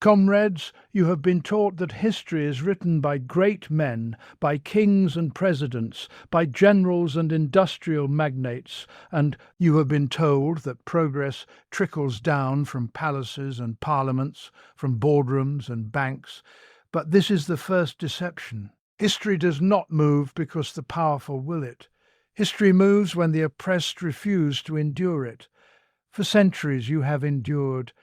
Comrades, you have been taught that history is written by great men, by kings and presidents, by generals and industrial magnates, and you have been told that progress trickles down from palaces and parliaments, from boardrooms and banks. But this is the first deception. History does not move because the powerful will it. History moves when the oppressed refuse to endure it. For centuries you have endured.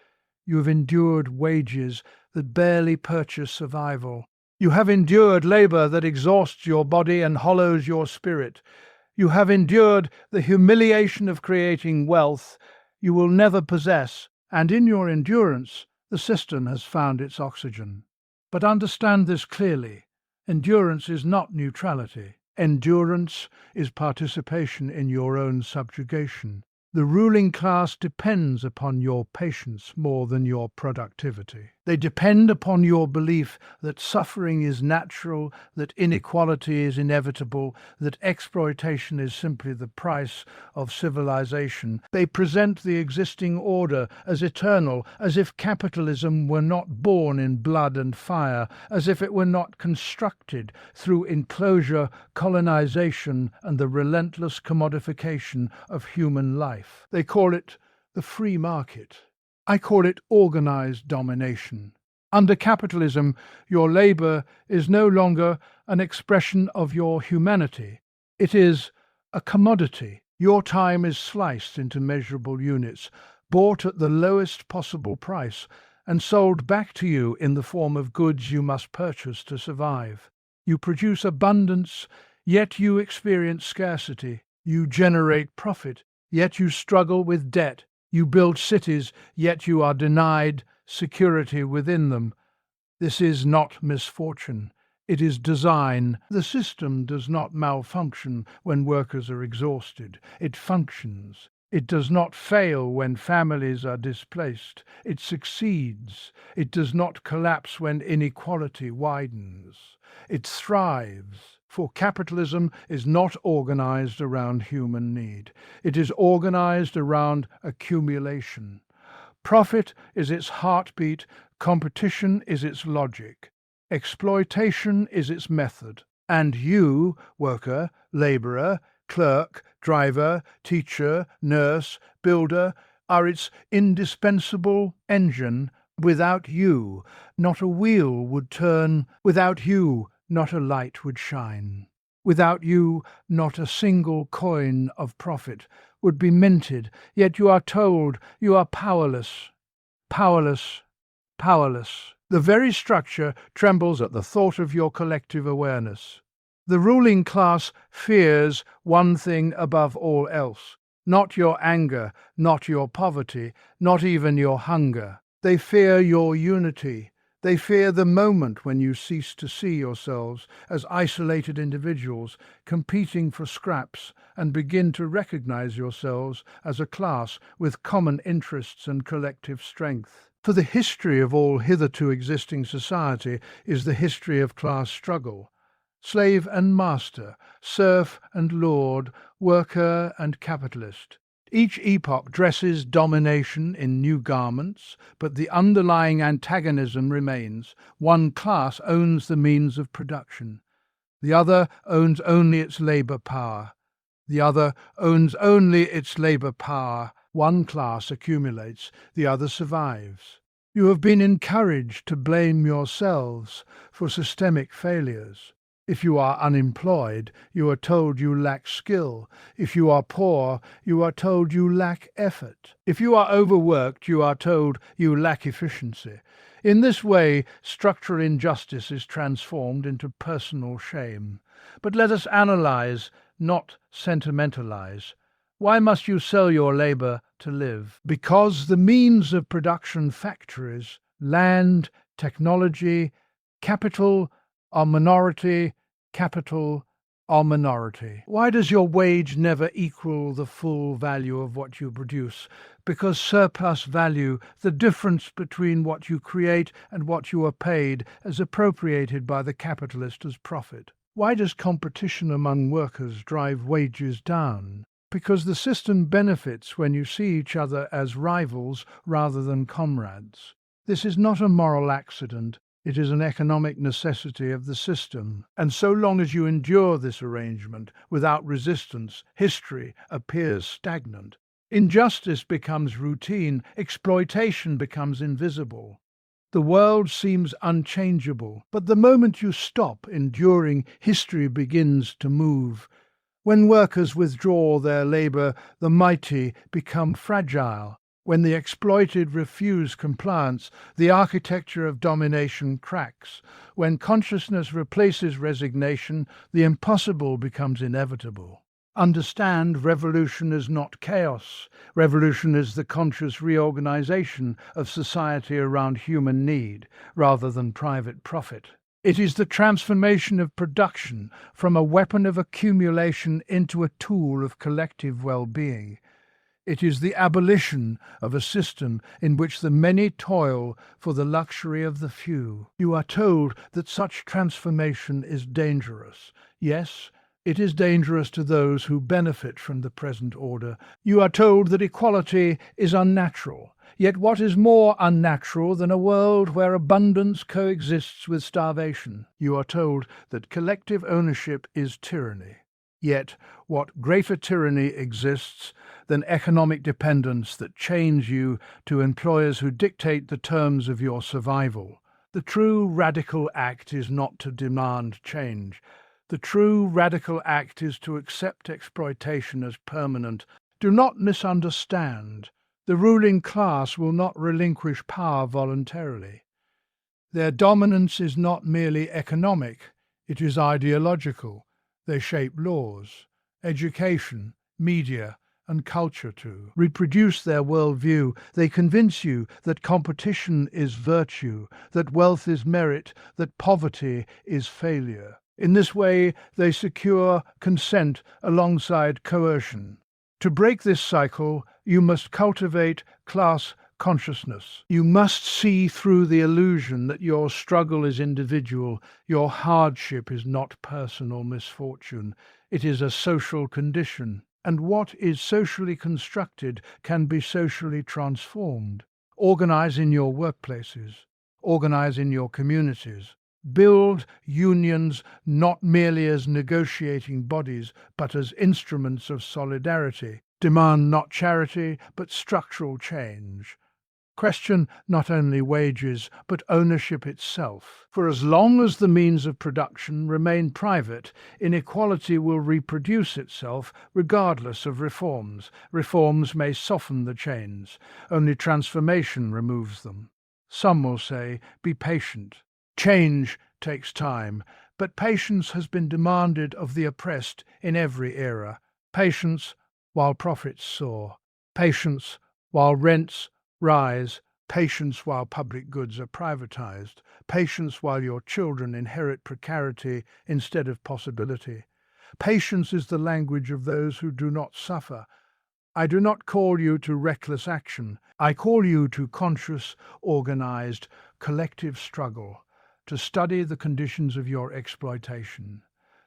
You have endured wages that barely purchase survival. You have endured labor that exhausts your body and hollows your spirit. You have endured the humiliation of creating wealth you will never possess, and in your endurance, the system has found its oxygen. But understand this clearly. Endurance is not neutrality. Endurance is participation in your own subjugation. The ruling class depends upon your patience more than your productivity. They depend upon your belief that suffering is natural, that inequality is inevitable, that exploitation is simply the price of civilization. They present the existing order as eternal, as if capitalism were not born in blood and fire, as if it were not constructed through enclosure, colonization, and the relentless commodification of human life. They call it the free market. I call it organized domination. Under capitalism, your labor is no longer an expression of your humanity. It is a commodity. Your time is sliced into measurable units, bought at the lowest possible price, and sold back to you in the form of goods you must purchase to survive. You produce abundance, yet you experience scarcity. You generate profit, yet you struggle with debt. You build cities, yet you are denied security within them. This is not misfortune. It is design. The system does not malfunction when workers are exhausted. It functions. It does not fail when families are displaced. It succeeds. It does not collapse when inequality widens. It thrives. For capitalism is not organized around human need. It is organized around accumulation. Profit is its heartbeat, competition is its logic, exploitation is its method. And you, worker, laborer, clerk, driver, teacher, nurse, builder, are its indispensable engine. Without you, not a wheel would turn. Without you, not a light would shine. Without you, not a single coin of profit would be minted, yet you are told you are powerless, powerless, powerless. The very structure trembles at the thought of your collective awareness. The ruling class fears one thing above all else, not your anger, not your poverty, not even your hunger. They fear your unity. They fear the moment when you cease to see yourselves as isolated individuals competing for scraps and begin to recognize yourselves as a class with common interests and collective strength. For the history of all hitherto existing society is the history of class struggle. Slave and master, serf and lord, worker and capitalist. Each epoch dresses domination in new garments, but the underlying antagonism remains. One class owns the means of production. The other owns only its labor power. The other owns only its labor power. One class accumulates, the other survives. You have been encouraged to blame yourselves for systemic failures. If you are unemployed, you are told you lack skill. If you are poor, you are told you lack effort. If you are overworked, you are told you lack efficiency. In this way, structural injustice is transformed into personal shame. But let us analyze, not sentimentalize. Why must you sell your labor to live? Because the means of production, factories, land, technology, capital, are minority, capital are minority. Why does your wage never equal the full value of what you produce? Because surplus value, the difference between what you create and what you are paid, is appropriated by the capitalist as profit. Why does competition among workers drive wages down? Because the system benefits when you see each other as rivals rather than comrades. This is not a moral accident. It is an economic necessity of the system. And so long as you endure this arrangement without resistance, history appears stagnant. Injustice becomes routine, exploitation becomes invisible. The world seems unchangeable, but the moment you stop enduring, history begins to move. When workers withdraw their labor, the mighty become fragile. When the exploited refuse compliance, the architecture of domination cracks. When consciousness replaces resignation, the impossible becomes inevitable. Understand, revolution is not chaos. Revolution is the conscious reorganization of society around human need, rather than private profit. It is the transformation of production from a weapon of accumulation into a tool of collective well-being. It is the abolition of a system in which the many toil for the luxury of the few. You are told that such transformation is dangerous. Yes, it is dangerous to those who benefit from the present order. You are told that equality is unnatural. Yet what is more unnatural than a world where abundance coexists with starvation? You are told that collective ownership is tyranny. Yet what greater tyranny exists than economic dependence that chains you to employers who dictate the terms of your survival? The true radical act is not to demand change. The true radical act is to accept exploitation as permanent. Do not misunderstand. The ruling class will not relinquish power voluntarily. Their dominance is not merely economic, it is ideological. They shape laws, education, media, and culture to reproduce their worldview. They convince you that competition is virtue, that wealth is merit, that poverty is failure. In this way, they secure consent alongside coercion. To break this cycle, you must cultivate class consciousness. You must see through the illusion that your struggle is individual, your hardship is not personal misfortune, it is a social condition. And what is socially constructed can be socially transformed. Organize in your workplaces, organize in your communities. Build unions not merely as negotiating bodies, but as instruments of solidarity. Demand not charity, but structural change. Question not only wages, but ownership itself. For as long as the means of production remain private, inequality will reproduce itself regardless of reforms. Reforms may soften the chains, only transformation removes them. Some will say, be patient. Change takes time, but patience has been demanded of the oppressed in every era. Patience while profits soar. Patience while rents rise. Patience while public goods are privatized. Patience while your children inherit precarity instead of possibility. Patience is the language of those who do not suffer. I do not call you to reckless action. I call you to conscious, organized, collective struggle, to study the conditions of your exploitation,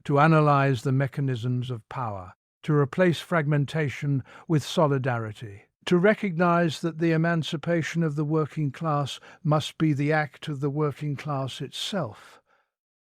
to analyze the mechanisms of power, to replace fragmentation with solidarity, to recognize that the emancipation of the working class must be the act of the working class itself.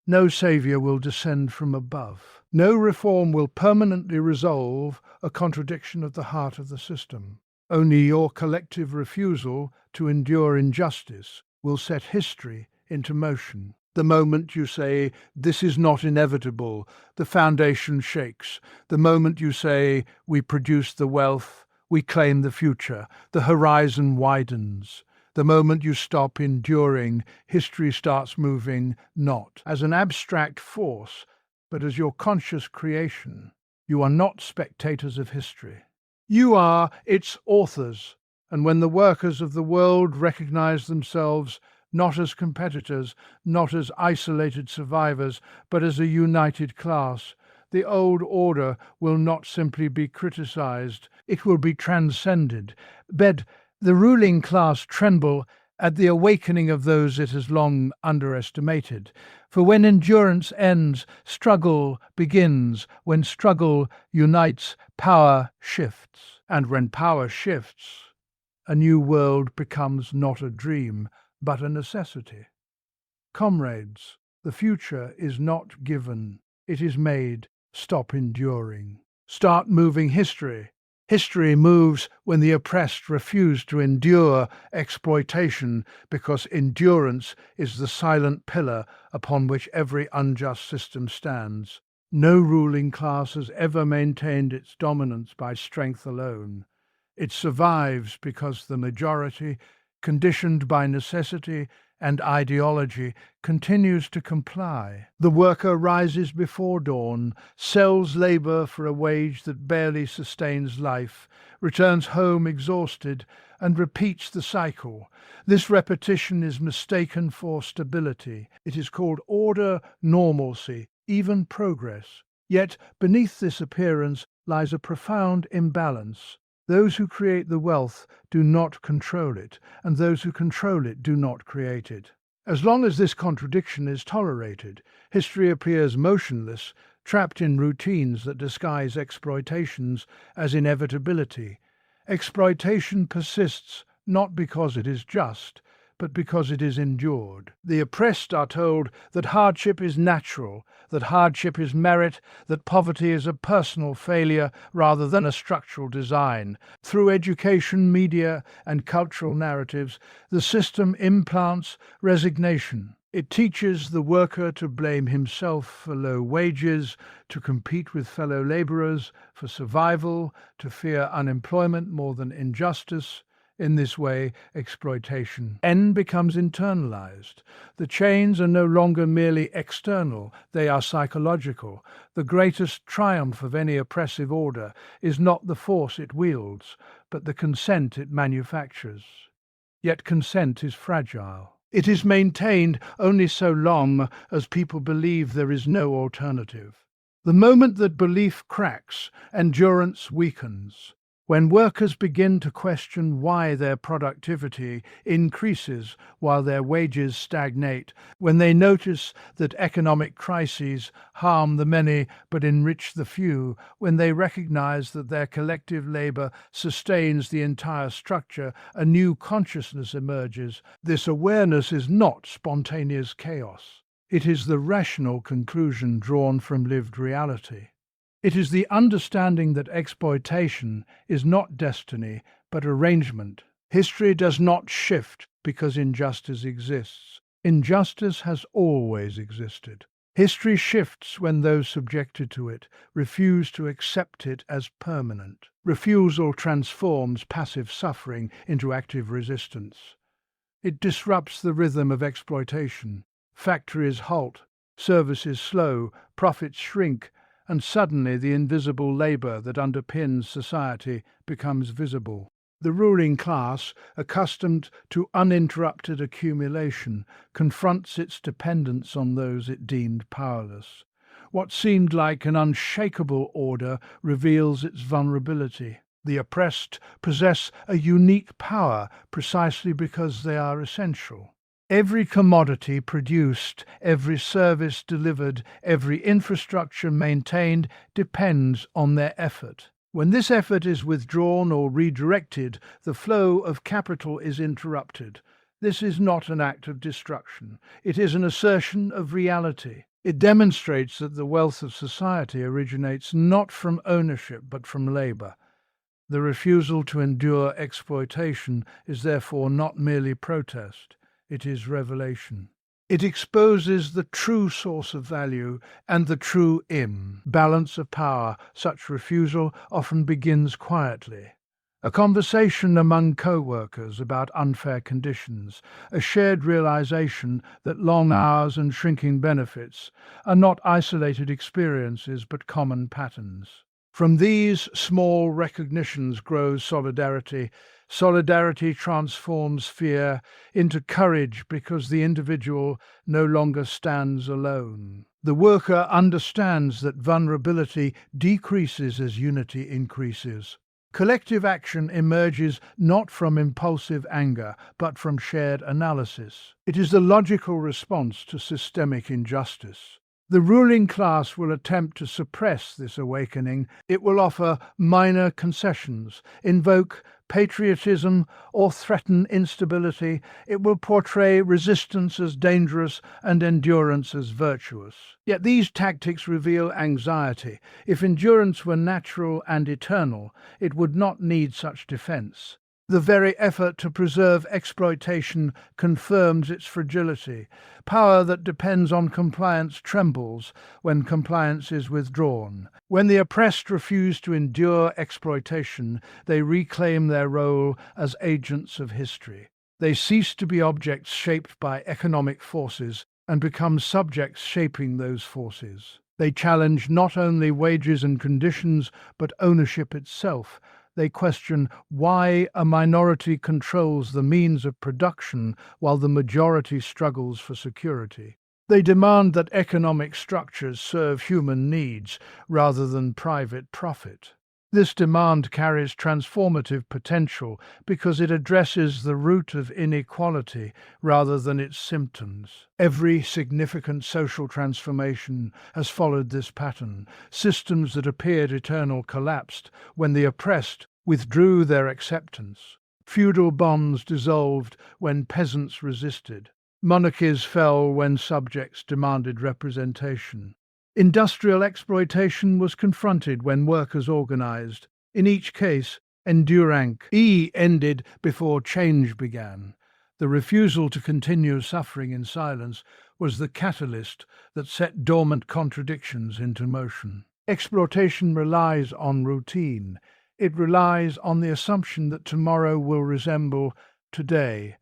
No savior will descend from above. No reform will permanently resolve a contradiction of the heart of the system. Only your collective refusal to endure injustice will set history into motion. The moment you say, this is not inevitable, the foundation shakes. The moment you say, we produce the wealth, we claim the future, the horizon widens. The moment you stop enduring, history starts moving not as an abstract force, but as your conscious creation. You are not spectators of history. You are its authors, and when the workers of the world recognize themselves not as competitors, not as isolated survivors, but as a united class, the old order will not simply be criticized, it will be transcended. Bid the ruling class tremble at the awakening of those it has long underestimated. For when endurance ends, struggle begins. When struggle unites, power shifts. And when power shifts, a new world becomes not a dream, but a necessity. Comrades, the future is not given, it is made. Stop enduring. Start moving history. History moves when the oppressed refuse to endure exploitation, because endurance is the silent pillar upon which every unjust system stands. No ruling class has ever maintained its dominance by strength alone. It survives because the majority, conditioned by necessity and ideology, continues to comply. The worker rises before dawn, sells labor for a wage that barely sustains life, returns home exhausted, and repeats the cycle. This repetition is mistaken for stability. It is called order, normalcy, even progress. Yet beneath this appearance lies a profound imbalance. Those who create the wealth do not control it, and those who control it do not create it. As long as this contradiction is tolerated, history appears motionless, trapped in routines that disguise exploitations as inevitability. Exploitation persists not because it is just, but because it is endured. The oppressed are told that hardship is natural, that hardship is merit, that poverty is a personal failure rather than a structural design. Through education, media, and cultural narratives, the system implants resignation. It teaches the worker to blame himself for low wages, to compete with fellow laborers for survival, to fear unemployment more than injustice. In this way, exploitation becomes internalized. The chains are no longer merely external, they are psychological. The greatest triumph of any oppressive order is not the force it wields, but the consent it manufactures. Yet consent is fragile. It is maintained only so long as people believe there is no alternative. The moment that belief cracks, endurance weakens. When workers begin to question why their productivity increases while their wages stagnate, when they notice that economic crises harm the many but enrich the few, when they recognize that their collective labor sustains the entire structure, a new consciousness emerges. This awareness is not spontaneous chaos. It is the rational conclusion drawn from lived reality. It is the understanding that exploitation is not destiny, but arrangement. History does not shift because injustice exists. Injustice has always existed. History shifts when those subjected to it refuse to accept it as permanent. Refusal transforms passive suffering into active resistance. It disrupts the rhythm of exploitation. Factories halt, services slow, profits shrink, and suddenly the invisible labor that underpins society becomes visible. The ruling class, accustomed to uninterrupted accumulation, confronts its dependence on those it deemed powerless. What seemed like an unshakable order reveals its vulnerability. The oppressed possess a unique power precisely because they are essential. Every commodity produced, every service delivered, every infrastructure maintained depends on their effort. When this effort is withdrawn or redirected, the flow of capital is interrupted. This is not an act of destruction. It is an assertion of reality. It demonstrates that the wealth of society originates not from ownership but from labor. The refusal to endure exploitation is therefore not merely protest. It is revelation. It exposes the true source of value and the true imbalance of power. Such refusal often begins quietly. A conversation among co-workers about unfair conditions, a shared realization that long hours and shrinking benefits are not isolated experiences but common patterns. From these small recognitions grows solidarity. Solidarity transforms fear into courage because the individual no longer stands alone. The worker understands that vulnerability decreases as unity increases. Collective action emerges not from impulsive anger, but from shared analysis. It is the logical response to systemic injustice. The ruling class will attempt to suppress this awakening. It will offer minor concessions, invoke patriotism or threaten instability. It will portray resistance as dangerous and endurance as virtuous. Yet these tactics reveal anxiety. If endurance were natural and eternal, it would not need such defense. The very effort to preserve exploitation confirms its fragility. Power that depends on compliance trembles when compliance is withdrawn. When the oppressed refuse to endure exploitation, they reclaim their role as agents of history. They cease to be objects shaped by economic forces and become subjects shaping those forces. They challenge not only wages and conditions, but ownership itself. They question why a minority controls the means of production while the majority struggles for security. They demand that economic structures serve human needs rather than private profit. This demand carries transformative potential because it addresses the root of inequality rather than its symptoms. Every significant social transformation has followed this pattern. Systems that appeared eternal collapsed when the oppressed withdrew their acceptance. Feudal bonds dissolved when peasants resisted. Monarchies fell when subjects demanded representation. Industrial exploitation was confronted when workers organized. In each case, endurance ended before change began. The refusal to continue suffering in silence was the catalyst that set dormant contradictions into motion. Exploitation relies on routine. It relies on the assumption that tomorrow will resemble today.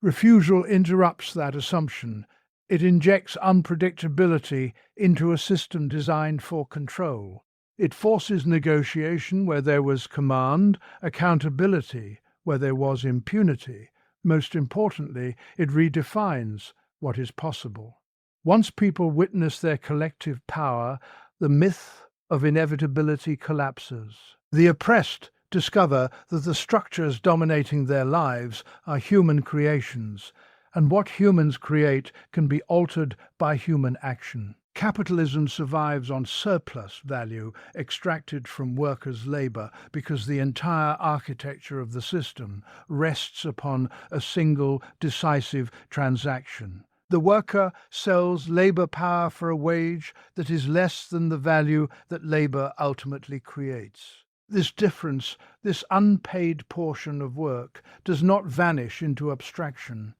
Refusal interrupts that assumption. It injects unpredictability into a system designed for control. It forces negotiation where there was command, accountability where there was impunity. Most importantly, it redefines what is possible. Once people witness their collective power, the myth of inevitability collapses. The oppressed discover that the structures dominating their lives are human creations, and what humans create can be altered by human action. Capitalism survives on surplus value extracted from workers' labor because the entire architecture of the system rests upon a single decisive transaction. The worker sells labor power for a wage that is less than the value that labor ultimately creates. This difference, this unpaid portion of work, does not vanish into abstraction.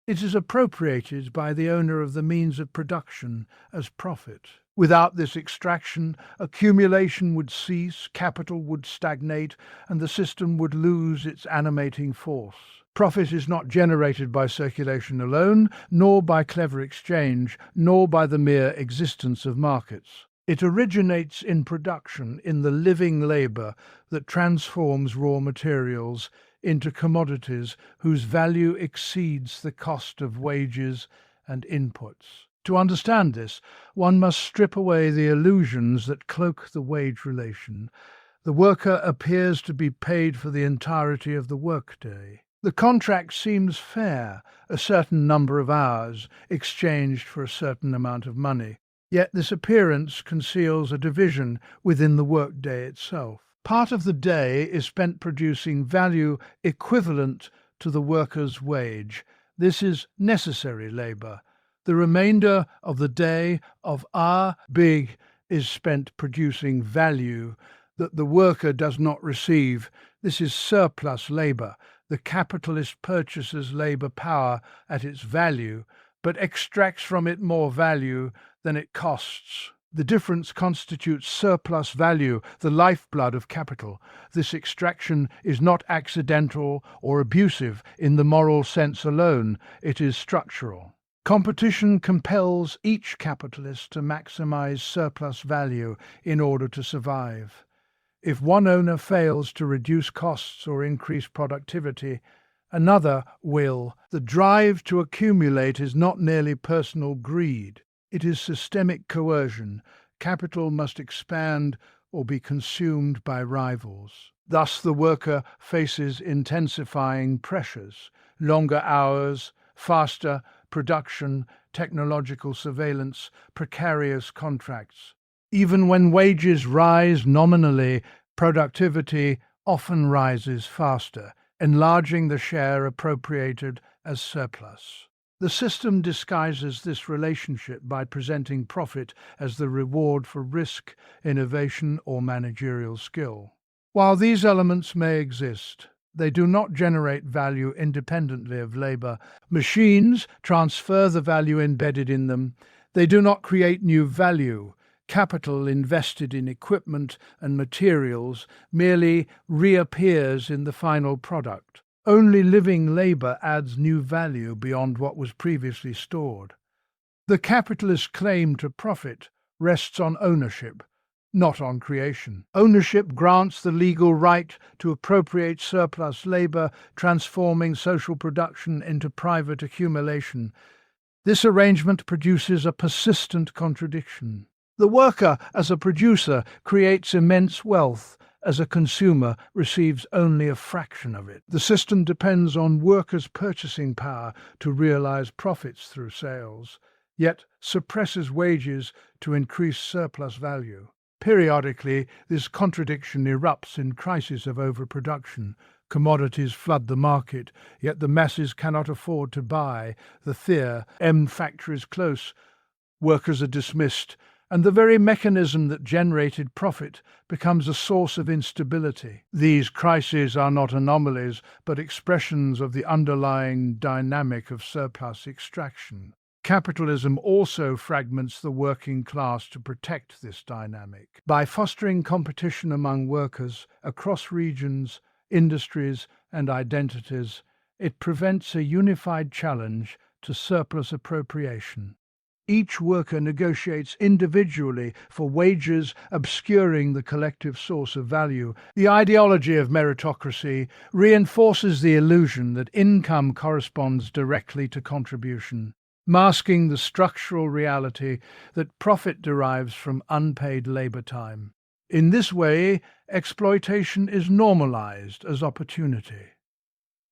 It is appropriated by the owner of the means of production as profit. Without this extraction, accumulation would cease, capital would stagnate, and the system would lose its animating force. Profit is not generated by circulation alone, nor by clever exchange, nor by the mere existence of markets. It originates in production, in the living labor that transforms raw materials into commodities whose value exceeds the cost of wages and inputs. To understand this, one must strip away the illusions that cloak the wage relation. The worker appears to be paid for the entirety of the workday. The contract seems fair, a certain number of hours exchanged for a certain amount of money. Yet this appearance conceals a division within the workday itself. Part of the day is spent producing value equivalent to the worker's wage. This is necessary labor. The remainder of the day of our big is spent producing value that the worker does not receive. This is surplus labor. The capitalist purchases labor power at its value, but extracts from it more value than it costs. The difference constitutes surplus value, the lifeblood of capital. This extraction is not accidental or abusive in the moral sense alone. It is structural. Competition compels each capitalist to maximize surplus value in order to survive. If one owner fails to reduce costs or increase productivity, another will. The drive to accumulate is not merely personal greed. It is systemic coercion. Capital must expand or be consumed by rivals. Thus the worker faces intensifying pressures, longer hours, faster production, technological surveillance, precarious contracts. Even when wages rise nominally, productivity often rises faster, enlarging the share appropriated as surplus. The system disguises this relationship by presenting profit as the reward for risk, innovation, or managerial skill. While these elements may exist, they do not generate value independently of labor. Machines transfer the value embedded in them. They do not create new value. Capital invested in equipment and materials merely reappears in the final product. Only living labor adds new value beyond what was previously stored. The capitalist claim to profit rests on ownership, not on creation. Ownership grants the legal right to appropriate surplus labor, transforming social production into private accumulation. This arrangement produces a persistent contradiction. The worker, as a producer, creates immense wealth. As a consumer, receives only a fraction of it. The system depends on workers' purchasing power to realize profits through sales, yet suppresses wages to increase surplus value. Periodically, this contradiction erupts in crises of overproduction. Commodities flood the market, yet the masses cannot afford to buy. The factories close, workers are dismissed, and the very mechanism that generated profit becomes a source of instability. These crises are not anomalies, but expressions of the underlying dynamic of surplus extraction. Capitalism also fragments the working class to protect this dynamic. By fostering competition among workers across regions, industries, and identities, it prevents a unified challenge to surplus appropriation. Each worker negotiates individually for wages, obscuring the collective source of value. The ideology of meritocracy reinforces the illusion that income corresponds directly to contribution, masking the structural reality that profit derives from unpaid labor time. In this way, exploitation is normalized as opportunity.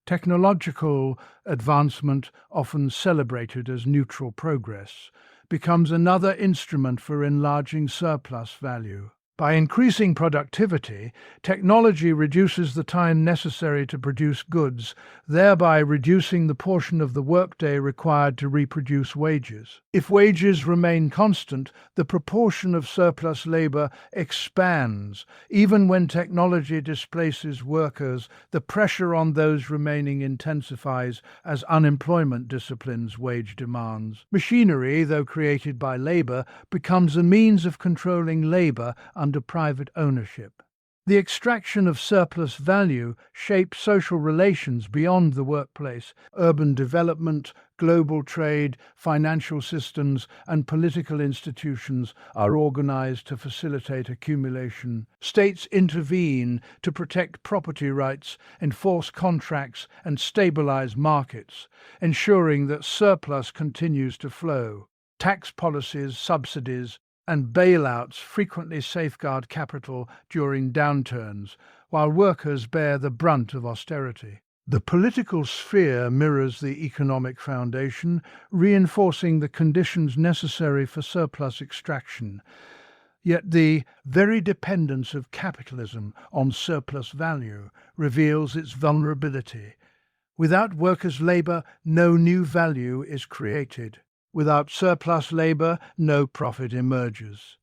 Technological advancement, often celebrated as neutral progress, becomes another instrument for enlarging surplus value. By increasing productivity, technology reduces the time necessary to produce goods, thereby reducing the portion of the workday required to reproduce wages. If wages remain constant, the proportion of surplus labor expands. Even when technology displaces workers, the pressure on those remaining intensifies as unemployment disciplines wage demands. Machinery, though created by labor, becomes a means of controlling labor under private ownership. The extraction of surplus value shapes social relations beyond the workplace. Urban development, global trade, financial systems, and political institutions are organized to facilitate accumulation. States intervene to protect property rights, enforce contracts, and stabilize markets, ensuring that surplus continues to flow. Tax policies, subsidies, and bailouts frequently safeguard capital during downturns, while workers bear the brunt of austerity. The political sphere mirrors the economic foundation, reinforcing the conditions necessary for surplus extraction. Yet the very dependence of capitalism on surplus value reveals its vulnerability. Without workers' labor, no new value is created. Without surplus labor, no profit emerges.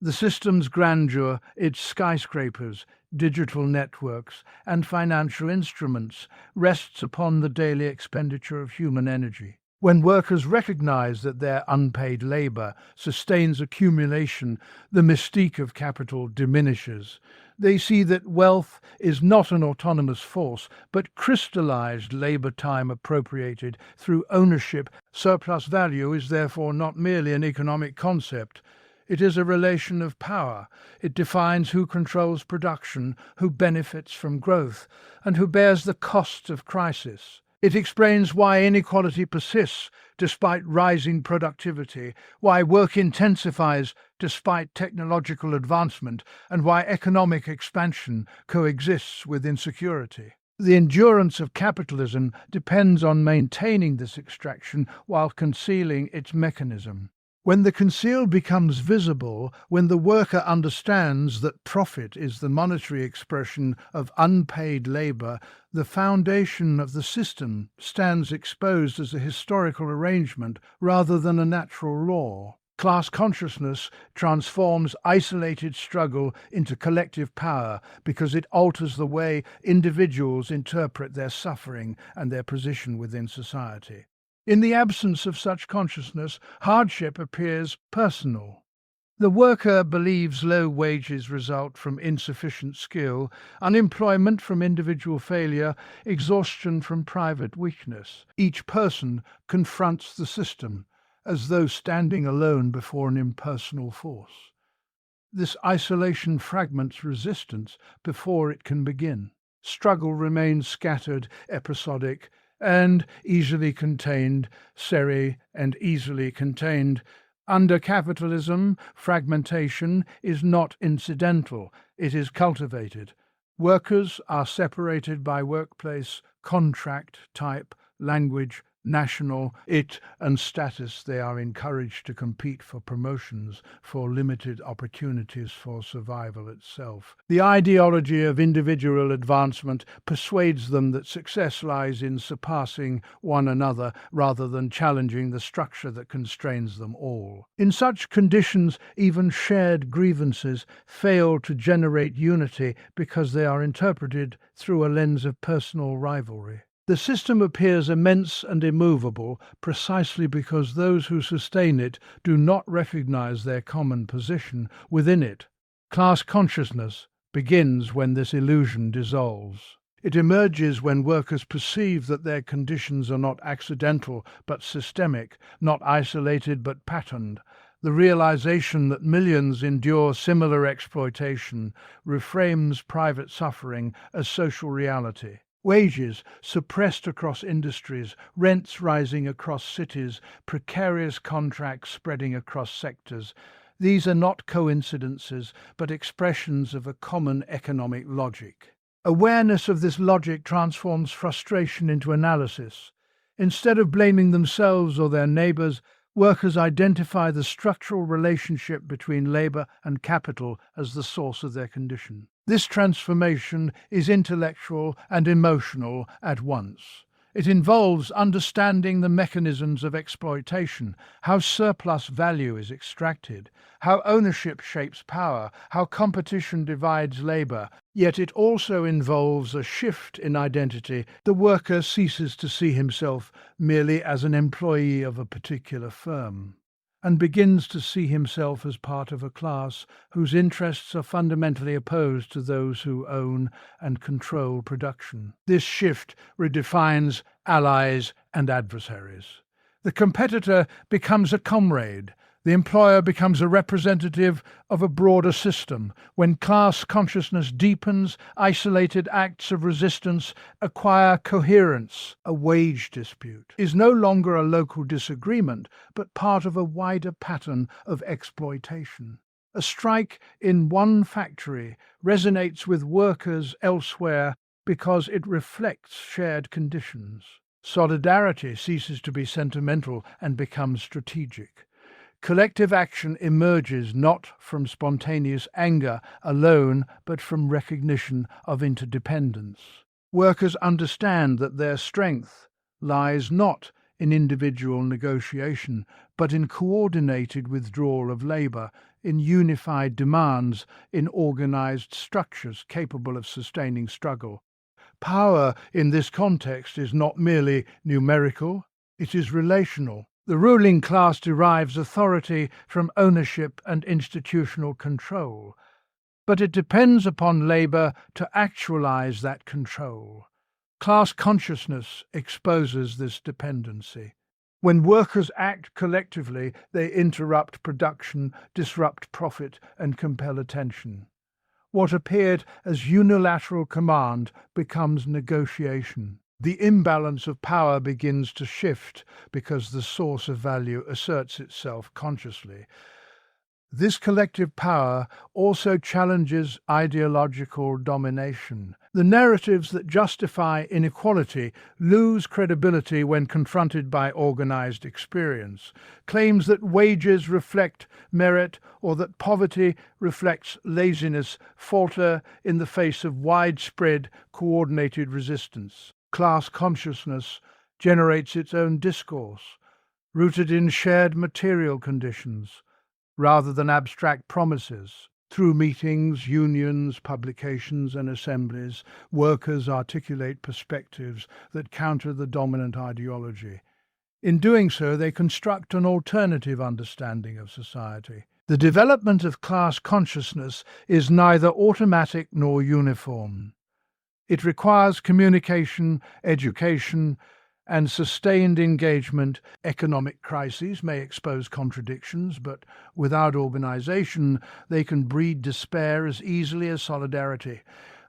The system's grandeur, its skyscrapers, digital networks, and financial instruments, rests upon the daily expenditure of human energy. When workers recognize that their unpaid labor sustains accumulation, the mystique of capital diminishes. They see that wealth is not an autonomous force, but crystallized labor time appropriated through ownership. Surplus value is therefore not merely an economic concept. It is a relation of power. It defines who controls production, who benefits from growth, and who bears the costs of crisis. It explains why inequality persists despite rising productivity, why work intensifies despite technological advancement, and why economic expansion coexists with insecurity. The endurance of capitalism depends on maintaining this extraction while concealing its mechanism. When the concealed becomes visible, when the worker understands that profit is the monetary expression of unpaid labor, the foundation of the system stands exposed as a historical arrangement rather than a natural law. Class consciousness transforms isolated struggle into collective power because it alters the way individuals interpret their suffering and their position within society. In the absence of such consciousness, hardship appears personal. The worker believes low wages result from insufficient skill, unemployment from individual failure, exhaustion from private weakness. Each person confronts the system as though standing alone before an impersonal force. This isolation fragments resistance before it can begin. Struggle remains scattered, episodic, and easily contained, and easily contained. Under capitalism, fragmentation is not incidental, it is cultivated. Workers are separated by workplace, contract, type, language, national, and status. They are encouraged to compete for promotions, for limited opportunities for survival itself. The ideology of individual advancement persuades them that success lies in surpassing one another rather than challenging the structure that constrains them all. In such conditions, even shared grievances fail to generate unity because they are interpreted through a lens of personal rivalry. The system appears immense and immovable precisely because those who sustain it do not recognize their common position within it. Class consciousness begins when this illusion dissolves. It emerges when workers perceive that their conditions are not accidental but systemic, not isolated but patterned. The realization that millions endure similar exploitation reframes private suffering as social reality. Wages suppressed across industries, rents rising across cities, precarious contracts spreading across sectors. These are not coincidences, but expressions of a common economic logic. Awareness of this logic transforms frustration into analysis. Instead of blaming themselves or their neighbors, workers identify the structural relationship between labor and capital as the source of their condition. This transformation is intellectual and emotional at once. It involves understanding the mechanisms of exploitation, how surplus value is extracted, how ownership shapes power, how competition divides labor. Yet it also involves a shift in identity. The worker ceases to see himself merely as an employee of a particular firm and begins to see himself as part of a class whose interests are fundamentally opposed to those who own and control production. This shift redefines allies and adversaries. The competitor becomes a comrade. The employer becomes a representative of a broader system. When class consciousness deepens, isolated acts of resistance acquire coherence. A wage dispute is no longer a local disagreement, but part of a wider pattern of exploitation. A strike in one factory resonates with workers elsewhere because it reflects shared conditions. Solidarity ceases to be sentimental and becomes strategic. Collective action emerges not from spontaneous anger alone, but from recognition of interdependence. Workers understand that their strength lies not in individual negotiation, but in coordinated withdrawal of labor, in unified demands, in organized structures capable of sustaining struggle. Power in this context is not merely numerical, it is relational. The ruling class derives authority from ownership and institutional control, but it depends upon labor to actualize that control. Class consciousness exposes this dependency. When workers act collectively, they interrupt production, disrupt profit, and compel attention. What appeared as unilateral command becomes negotiation. The imbalance of power begins to shift because the source of value asserts itself consciously. This collective power also challenges ideological domination. The narratives that justify inequality lose credibility when confronted by organized experience. Claims that wages reflect merit or that poverty reflects laziness falter in the face of widespread coordinated resistance. Class consciousness generates its own discourse, rooted in shared material conditions rather than abstract promises. Through meetings, unions, publications, and assemblies, workers articulate perspectives that counter the dominant ideology. In doing so, they construct an alternative understanding of society. The development of class consciousness is neither automatic nor uniform. It requires communication, education, and sustained engagement. Economic crises may expose contradictions, but without organization, they can breed despair as easily as solidarity.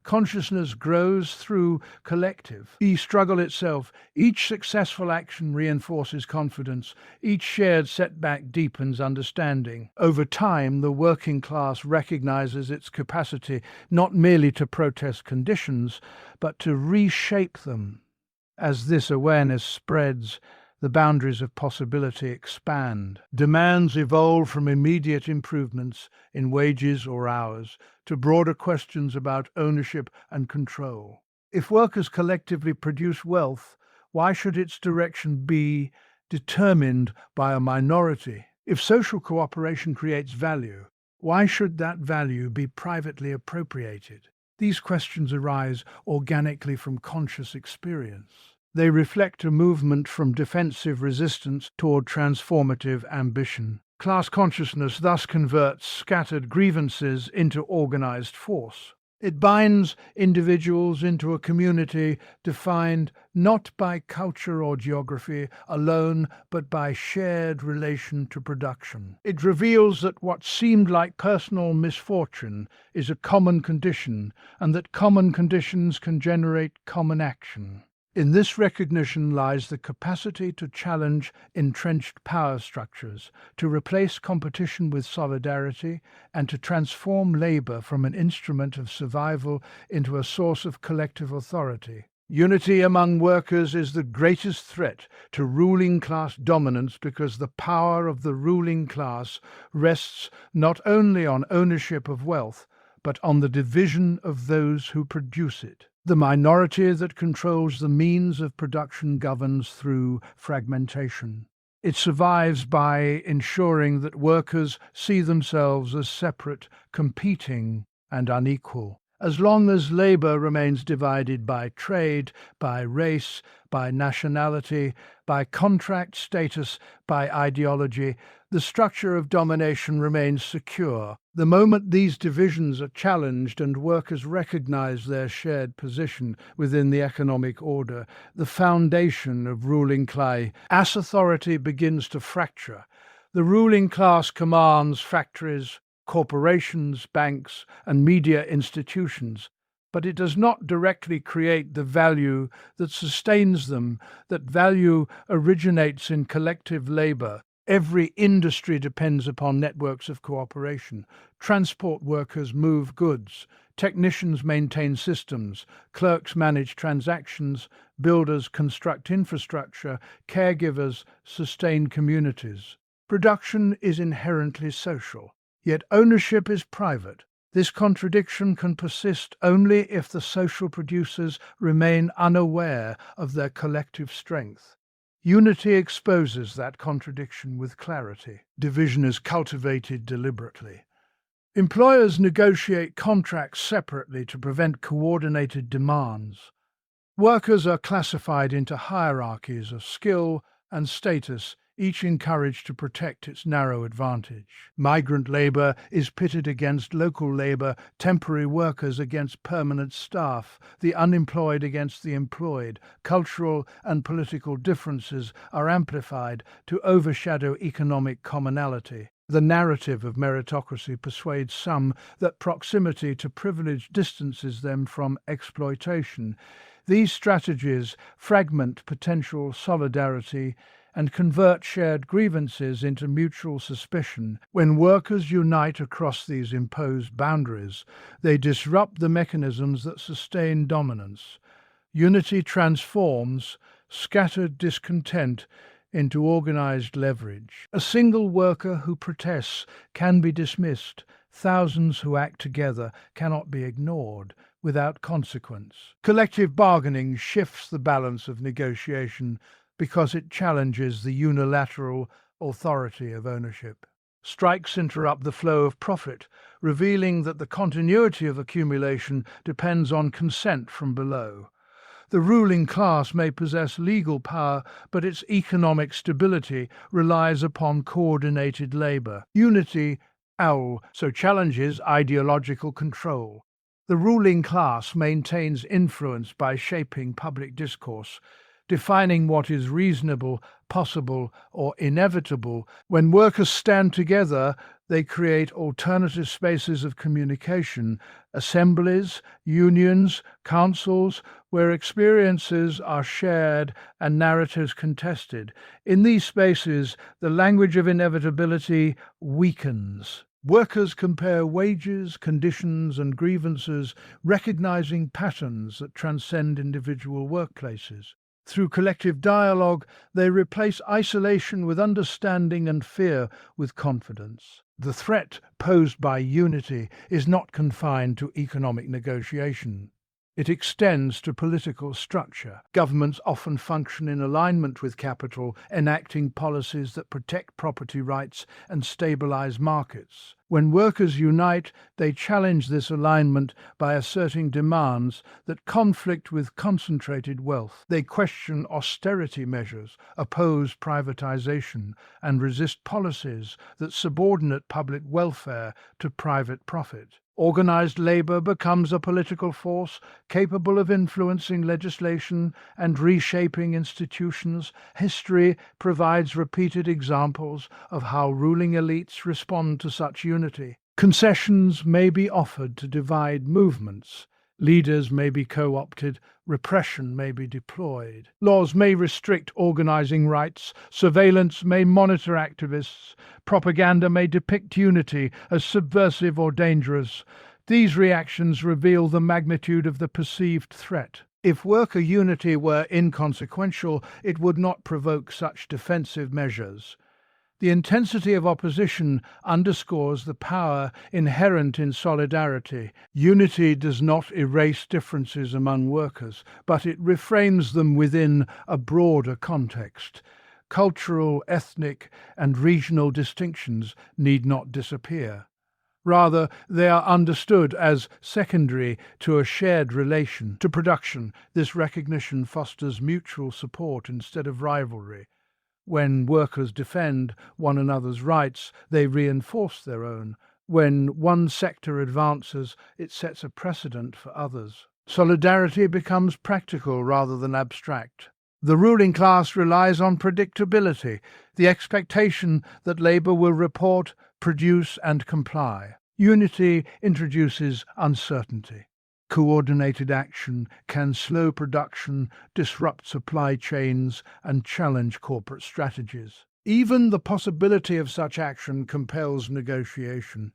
Consciousness grows through collective. The struggle itself, each successful action reinforces confidence, each shared setback deepens understanding. Over time, the working class recognizes its capacity not merely to protest conditions, but to reshape them. As this awareness spreads, the boundaries of possibility expand. Demands evolve from immediate improvements in wages or hours to broader questions about ownership and control. If workers collectively produce wealth, why should its direction be determined by a minority? If social cooperation creates value, why should that value be privately appropriated? These questions arise organically from conscious experience. They reflect a movement from defensive resistance toward transformative ambition. Class consciousness thus converts scattered grievances into organized force. It binds individuals into a community defined not by culture or geography alone, but by shared relation to production. It reveals that what seemed like personal misfortune is a common condition, and that common conditions can generate common action. In this recognition lies the capacity to challenge entrenched power structures, to replace competition with solidarity, and to transform labor from an instrument of survival into a source of collective authority. Unity among workers is the greatest threat to ruling class dominance because the power of the ruling class rests not only on ownership of wealth, but on the division of those who produce it. The minority that controls the means of production governs through fragmentation. It survives by ensuring that workers see themselves as separate, competing, and unequal. As long as labor remains divided by trade, by race, by nationality, by contract status, by ideology, the structure of domination remains secure. The moment these divisions are challenged and workers recognize their shared position within the economic order, the foundation of ruling class, as authority begins to fracture. The ruling class commands factories, corporations, banks, and media institutions, but it does not directly create the value that sustains them. That value originates in collective labor. Every industry depends upon networks of cooperation. Transport workers move goods, technicians maintain systems, clerks manage transactions, builders construct infrastructure, caregivers sustain communities. Production is inherently social, yet ownership is private. This contradiction can persist only if the social producers remain unaware of their collective strength. Unity exposes that contradiction with clarity. Division is cultivated deliberately. Employers negotiate contracts separately to prevent coordinated demands. Workers are classified into hierarchies of skill and status, each encouraged to protect its narrow advantage. Migrant labor is pitted against local labor, temporary workers against permanent staff, the unemployed against the employed. Cultural and political differences are amplified to overshadow economic commonality. The narrative of meritocracy persuades some that proximity to privilege distances them from exploitation. These strategies fragment potential solidarity and convert shared grievances into mutual suspicion. When workers unite across these imposed boundaries, they disrupt the mechanisms that sustain dominance. Unity transforms scattered discontent into organized leverage. A single worker who protests can be dismissed. Thousands who act together cannot be ignored without consequence. Collective bargaining shifts the balance of negotiation because it challenges the unilateral authority of ownership. Strikes interrupt the flow of profit, revealing that the continuity of accumulation depends on consent from below. The ruling class may possess legal power, but its economic stability relies upon coordinated labor. Unity also challenges ideological control. The ruling class maintains influence by shaping public discourse, defining what is reasonable, possible, or inevitable. When workers stand together, they create alternative spaces of communication, assemblies, unions, councils, where experiences are shared and narratives contested. In these spaces, the language of inevitability weakens. Workers compare wages, conditions, and grievances, recognizing patterns that transcend individual workplaces. Through collective dialogue, they replace isolation with understanding and fear with confidence. The threat posed by unity is not confined to economic negotiation. It extends to political structure. Governments often function in alignment with capital, enacting policies that protect property rights and stabilize markets. When workers unite, they challenge this alignment by asserting demands that conflict with concentrated wealth. They question austerity measures, oppose privatization, and resist policies that subordinate public welfare to private profit. Organized labor becomes a political force capable of influencing legislation and reshaping institutions. History provides repeated examples of how ruling elites respond to such unity. Concessions may be offered to divide movements. Leaders may be co-opted, repression may be deployed. Laws may restrict organizing rights, surveillance may monitor activists, propaganda may depict unity as subversive or dangerous. These reactions reveal the magnitude of the perceived threat. If worker unity were inconsequential, it would not provoke such defensive measures. The intensity of opposition underscores the power inherent in solidarity. Unity does not erase differences among workers, but it reframes them within a broader context. Cultural, ethnic, and regional distinctions need not disappear. Rather, they are understood as secondary to a shared relation to production. This recognition fosters mutual support instead of rivalry. When workers defend one another's rights, they reinforce their own. When one sector advances, it sets a precedent for others. Solidarity becomes practical rather than abstract. The ruling class relies on predictability, the expectation that labor will report, produce, and comply. Unity introduces uncertainty. Coordinated action can slow production, disrupt supply chains, and challenge corporate strategies. Even the possibility of such action compels negotiation.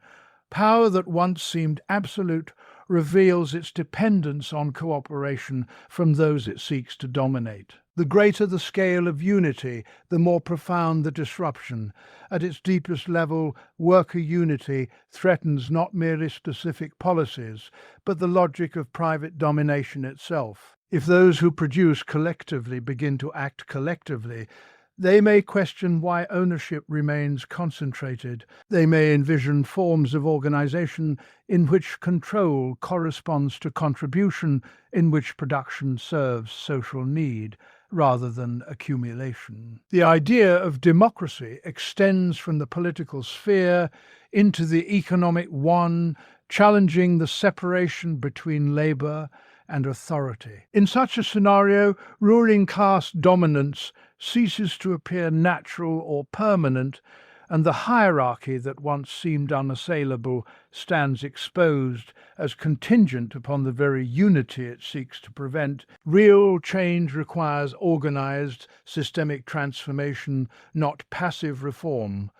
Power that once seemed absolute reveals its dependence on cooperation from those it seeks to dominate. The greater the scale of unity, the more profound the disruption. At its deepest level, worker unity threatens not merely specific policies, but the logic of private domination itself. If those who produce collectively begin to act collectively, they may question why ownership remains concentrated. They may envision forms of organization in which control corresponds to contribution, in which production serves social need rather than accumulation. The idea of democracy extends from the political sphere into the economic one, challenging the separation between labor and authority. In such a scenario, ruling class dominance ceases to appear natural or permanent and the hierarchy that once seemed unassailable stands exposed as contingent upon the very unity it seeks to prevent. Real change requires organized, systemic transformation, not passive reform,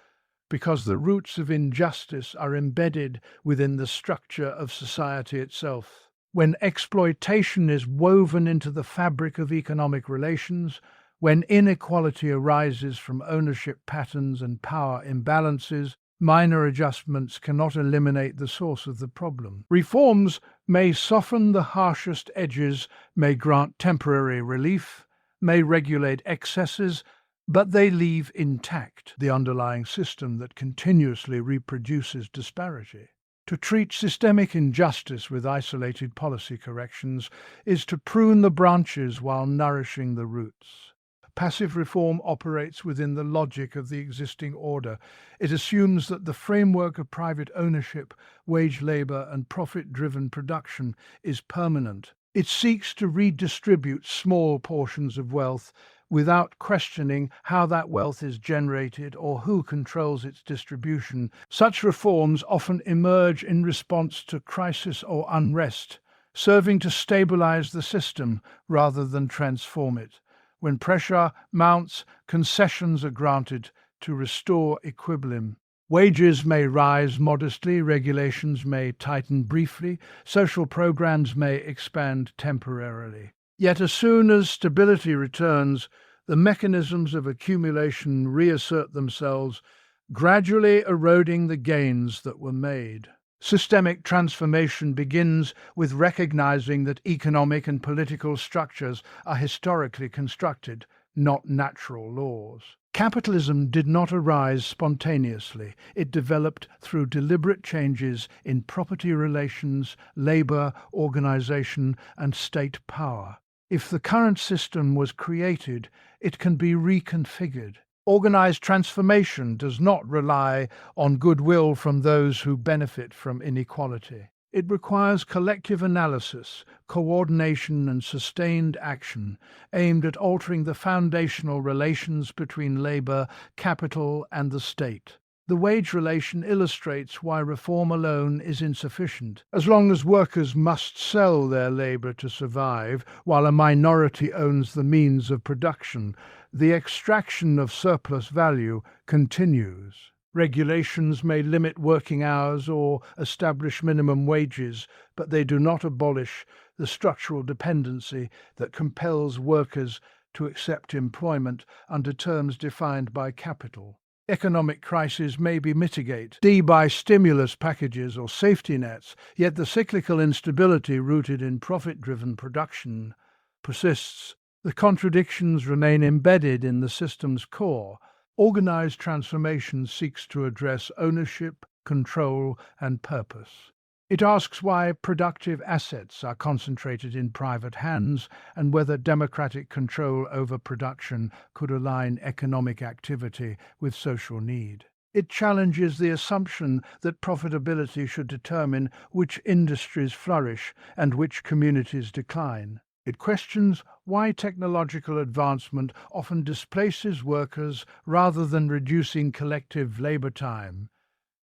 because the roots of injustice are embedded within the structure of society itself. When exploitation is woven into the fabric of economic relations, when inequality arises from ownership patterns and power imbalances, minor adjustments cannot eliminate the source of the problem. Reforms may soften the harshest edges, may grant temporary relief, may regulate excesses, but they leave intact the underlying system that continuously reproduces disparity. To treat systemic injustice with isolated policy corrections is to prune the branches while nourishing the roots. Passive reform operates within the logic of the existing order. It assumes that the framework of private ownership, wage labor, and profit-driven production is permanent. It seeks to redistribute small portions of wealth without questioning how that wealth is generated or who controls its distribution. Such reforms often emerge in response to crisis or unrest, serving to stabilize the system rather than transform it. When pressure mounts, concessions are granted to restore equilibrium. Wages may rise modestly, regulations may tighten briefly, social programs may expand temporarily. Yet as soon as stability returns, the mechanisms of accumulation reassert themselves, gradually eroding the gains that were made. Systemic transformation begins with recognizing that economic and political structures are historically constructed, not natural laws. Capitalism did not arise spontaneously. It developed through deliberate changes in property relations, labor, organization, and state power. If the current system was created, it can be reconfigured. Organized transformation does not rely on goodwill from those who benefit from inequality. It requires collective analysis, coordination, and sustained action aimed at altering the foundational relations between labor, capital, and the state. The wage relation illustrates why reform alone is insufficient. As long as workers must sell their labor to survive, while a minority owns the means of production, the extraction of surplus value continues. Regulations may limit working hours or establish minimum wages, but they do not abolish the structural dependency that compels workers to accept employment under terms defined by capital. Economic crises may be mitigated by stimulus packages or safety nets, yet the cyclical instability rooted in profit-driven production persists. The contradictions remain embedded in the system's core. Organized transformation seeks to address ownership, control, and purpose. It asks why productive assets are concentrated in private hands and whether democratic control over production could align economic activity with social need. It challenges the assumption that profitability should determine which industries flourish and which communities decline. It questions why technological advancement often displaces workers rather than reducing collective labor time.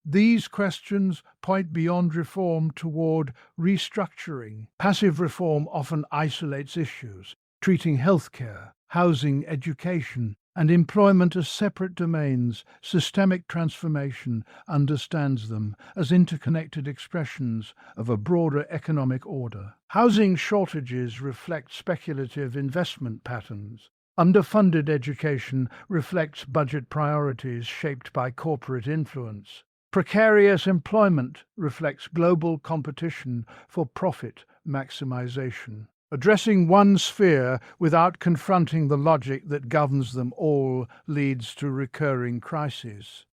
These questions point beyond reform toward restructuring. Passive reform often isolates issues, treating healthcare, housing, education, and employment as separate domains. Systemic transformation understands them as interconnected expressions of a broader economic order. Housing shortages reflect speculative investment patterns. Underfunded education reflects budget priorities shaped by corporate influence. Precarious employment reflects global competition for profit maximization. Addressing one sphere without confronting the logic that governs them all leads to recurring crises.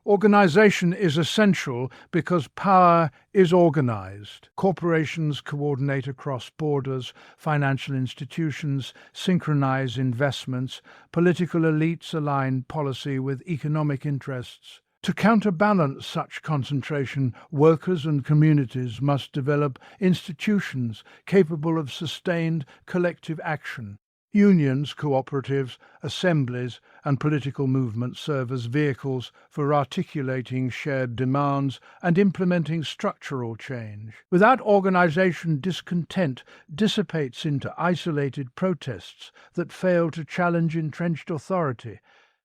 Organization is essential because power is organized. Corporations coordinate across borders, financial institutions synchronize investments, political elites align policy with economic interests. To counterbalance such concentration, workers and communities must develop institutions capable of sustained collective action. Unions, cooperatives, assemblies, and political movements serve as vehicles for articulating shared demands and implementing structural change. Without organization, discontent dissipates into isolated protests that fail to challenge entrenched authority.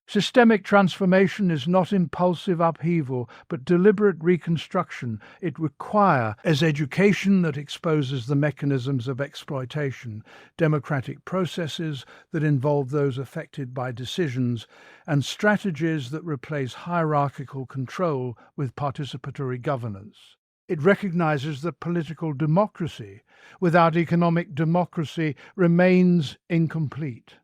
Systemic transformation is not impulsive upheaval, but deliberate reconstruction. It requires education that exposes the mechanisms of exploitation, democratic processes that involve those affected by decisions, and strategies that replace hierarchical control with participatory governance. It recognizes that political democracy without economic democracy remains incomplete.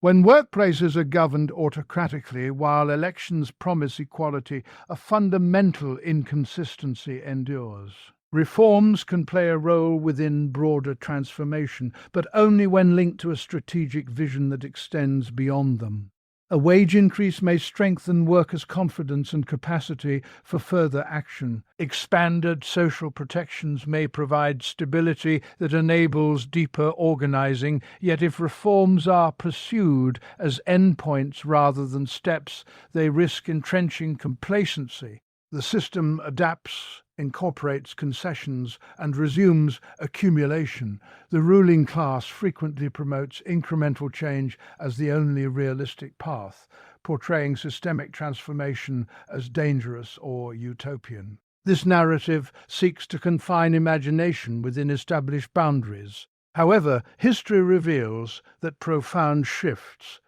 When workplaces are governed autocratically while elections promise equality, a fundamental inconsistency endures. Reforms can play a role within broader transformation, but only when linked to a strategic vision that extends beyond them. A wage increase may strengthen workers' confidence and capacity for further action. Expanded social protections may provide stability that enables deeper organizing, yet if reforms are pursued as endpoints rather than steps, they risk entrenching complacency. The system adapts, incorporates concessions, and resumes accumulation. The ruling class frequently promotes incremental change as the only realistic path, portraying systemic transformation as dangerous or utopian. This narrative seeks to confine imagination within established boundaries. However, history reveals that profound shifts,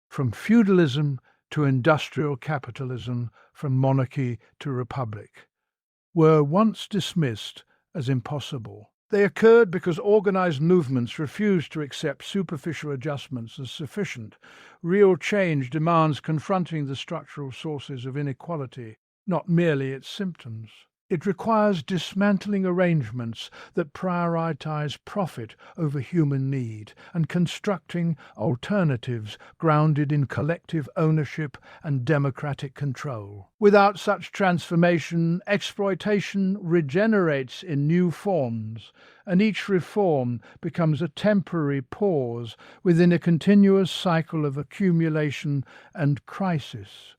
from feudalism to industrial capitalism, from monarchy to republic, were once dismissed as impossible. They occurred because organized movements refused to accept superficial adjustments as sufficient. Real change demands confronting the structural sources of inequality, not merely its symptoms. It requires dismantling arrangements that prioritize profit over human need and constructing alternatives grounded in collective ownership and democratic control. Without such transformation, exploitation regenerates in new forms, and each reform becomes a temporary pause within a continuous cycle of accumulation and crisis.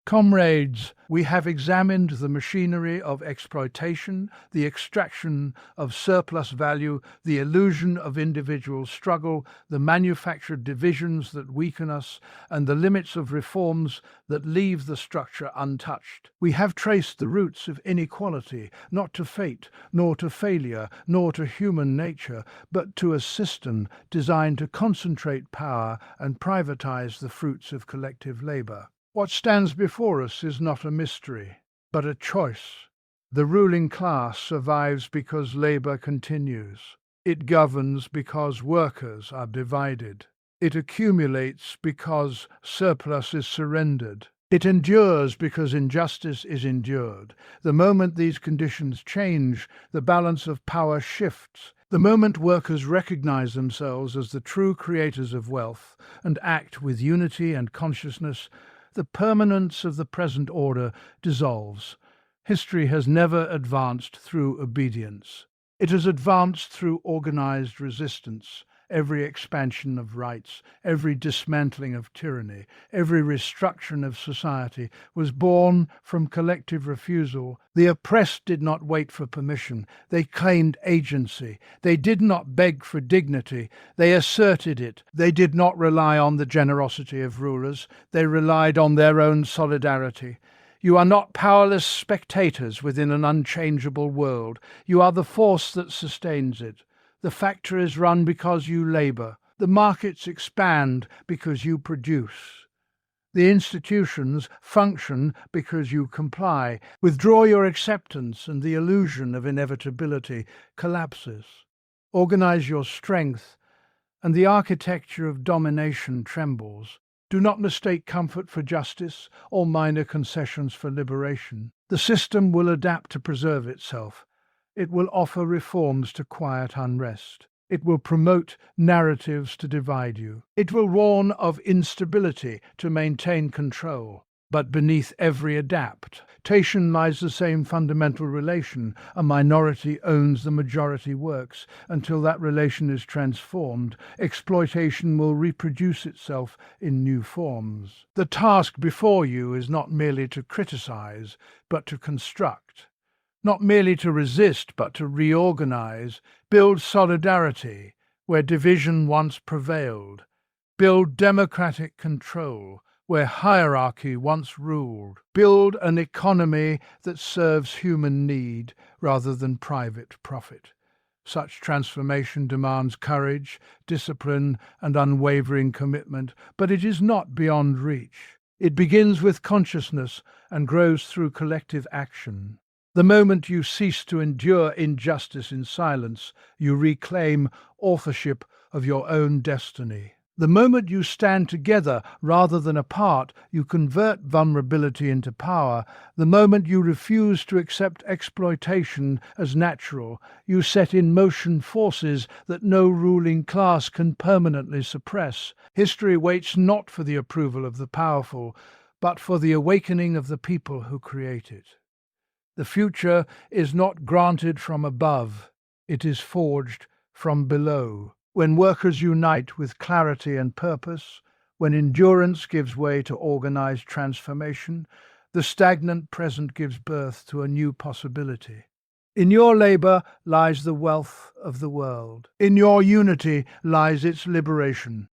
Comrades, we have examined the machinery of exploitation, the extraction of surplus value, the illusion of individual struggle, the manufactured divisions that weaken us, and the limits of reforms that leave the structure untouched. We have traced the roots of inequality, not to fate, nor to failure, nor to human nature, but to a system designed to concentrate power and privatize the fruits of collective labor. What stands before us is not a mystery, but a choice. The ruling class survives because labor continues. It governs because workers are divided. It accumulates because surplus is surrendered. It endures because injustice is endured. The moment these conditions change, the balance of power shifts. The moment workers recognize themselves as the true creators of wealth and act with unity and consciousness, the permanence of the present order dissolves. History has never advanced through obedience. It has advanced through organized resistance. Every expansion of rights, every dismantling of tyranny, every restructuring of society was born from collective refusal. The oppressed did not wait for permission. They claimed agency. They did not beg for dignity. They asserted it. They did not rely on the generosity of rulers. They relied on their own solidarity. You are not powerless spectators within an unchangeable world. You are the force that sustains it. The factories run because you labor. The markets expand because you produce. The institutions function because you comply. Withdraw your acceptance and the illusion of inevitability collapses. Organize your strength and the architecture of domination trembles. Do not mistake comfort for justice or minor concessions for liberation. The system will adapt to preserve itself. It will offer reforms to quiet unrest. It will promote narratives to divide you. It will warn of instability to maintain control. But beneath every adapt, exploitation lies the same fundamental relation. A minority owns the majority works. Until that relation is transformed, exploitation will reproduce itself in new forms. The task before you is not merely to criticize, but to construct. Not merely to resist, but to reorganize. Build solidarity where division once prevailed. Build democratic control where hierarchy once ruled. Build an economy that serves human need rather than private profit. Such transformation demands courage, discipline, and unwavering commitment, but it is not beyond reach. It begins with consciousness and grows through collective action. The moment you cease to endure injustice in silence, you reclaim authorship of your own destiny. The moment you stand together rather than apart, you convert vulnerability into power. The moment you refuse to accept exploitation as natural, you set in motion forces that no ruling class can permanently suppress. History waits not for the approval of the powerful, but for the awakening of the people who create it. The future is not granted from above, it is forged from below. When workers unite with clarity and purpose, when endurance gives way to organized transformation, the stagnant present gives birth to a new possibility. In your labor lies the wealth of the world. In your unity lies its liberation.